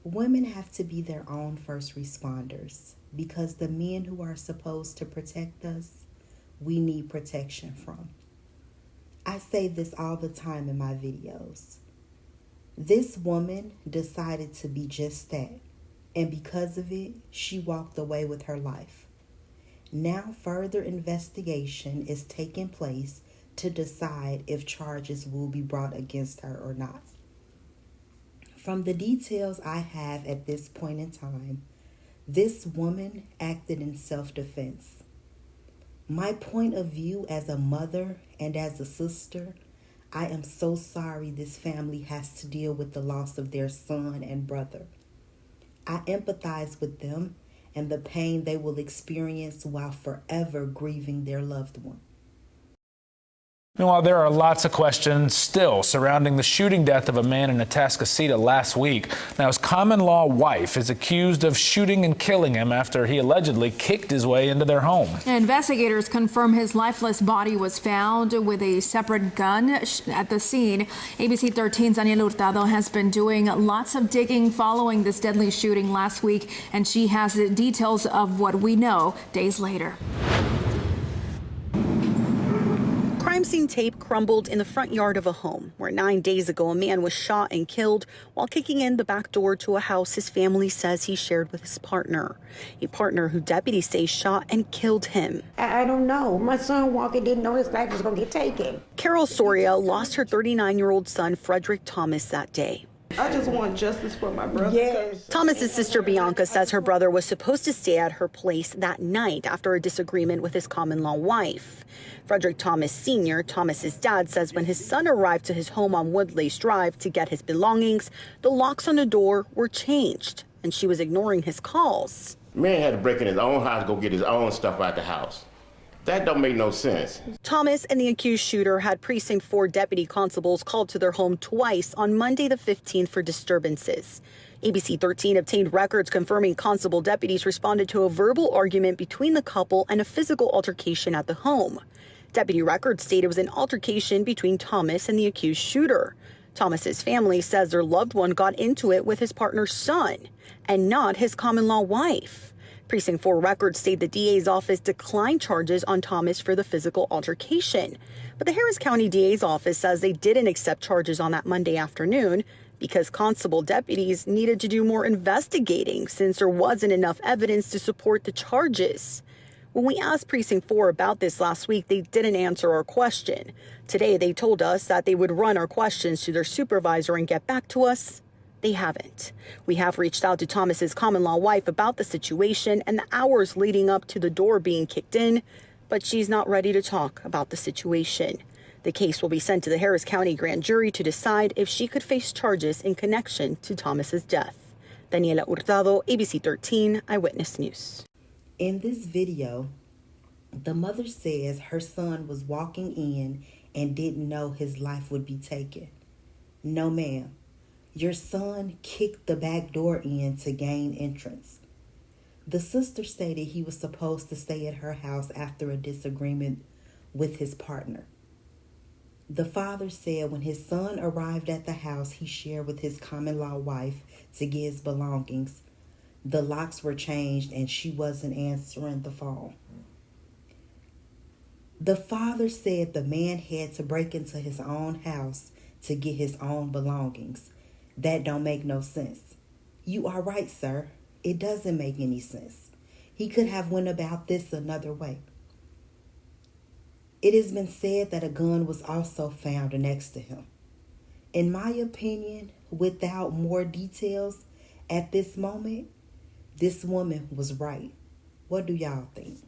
Women have to be their own first responders because the men who are supposed to protect us, we need protection from. I say this all the time in my videos. This woman decided to be just that, and because of it, she walked away with her life. Now further investigation is taking place to decide if charges will be brought against her or not. From the details I have at this point in time, this woman acted in self-defense. My point of view as a mother and as a sister, I am so sorry this family has to deal with the loss of their son and brother. I empathize with them and the pain they will experience while forever grieving their loved one. Meanwhile, there are lots of questions still surrounding the shooting death of a man in Atascocita last week. Now, his common-law wife is accused of shooting and killing him after he allegedly kicked his way into their home. Investigators confirm his lifeless body was found with a separate gun at the scene. ABC 13's Daniela Hurtado has been doing lots of digging following this deadly shooting last week, and she has the details of what we know days later. Crime scene tape crumbled in the front yard of a home where 9 days ago a man was shot and killed while kicking in the back door to a house his family says he shared with his partner. A partner who deputies say shot and killed him. I don't know. My son Walker didn't know his life was going to get taken. Carol Soria lost her 39-year-old son Frederick Thomas that day. I just want justice for my brother. Yes. Thomas's sister Bianca says her brother was supposed to stay at her place that night after a disagreement with his common-law wife. Frederick Thomas Sr., Thomas's dad, says when his son arrived to his home on Woodlace Drive to get his belongings, the locks on the door were changed, and she was ignoring his calls. Man had to break in his own house to go get his own stuff out the house. That don't make no sense. Thomas and the accused shooter had Precinct 4 deputy constables called to their home twice on Monday the 15th for disturbances. ABC 13 obtained records confirming constable deputies responded to a verbal argument between the couple and a physical altercation at the home. Deputy records state it was an altercation between Thomas and the accused shooter. Thomas's family says their loved one got into it with his partner's son and not his common-law wife. Precinct 4 records state the DA's office declined charges on Thomas for the physical altercation. But the Harris County DA's office says they didn't accept charges on that Monday afternoon because constable deputies needed to do more investigating since there wasn't enough evidence to support the charges. When we asked Precinct 4 about this last week, they didn't answer our question. Today, they told us that they would run our questions to their supervisor and get back to us. They haven't. We have reached out to Thomas's common-law wife about the situation and the hours leading up to the door being kicked in, but she's not ready to talk about the situation. The case will be sent to the Harris County grand jury to decide if she could face charges in connection to Thomas's death. Daniela Hurtado, ABC 13 Eyewitness News. In this video, the mother says her son was walking in and didn't know his life would be taken. No, ma'am. Your son kicked the back door in to gain entrance. The sister stated he was supposed to stay at her house after a disagreement with his partner. The father said when his son arrived at the house he shared with his common-law wife to get his belongings, the locks were changed and she wasn't answering the phone. The father said the man had to break into his own house to get his own belongings. That don't make no sense. You are right, sir. It doesn't make any sense. He could have went about this another way. It has been said that a gun was also found next to him. In my opinion, without more details, at this moment, this woman was right. What do y'all think?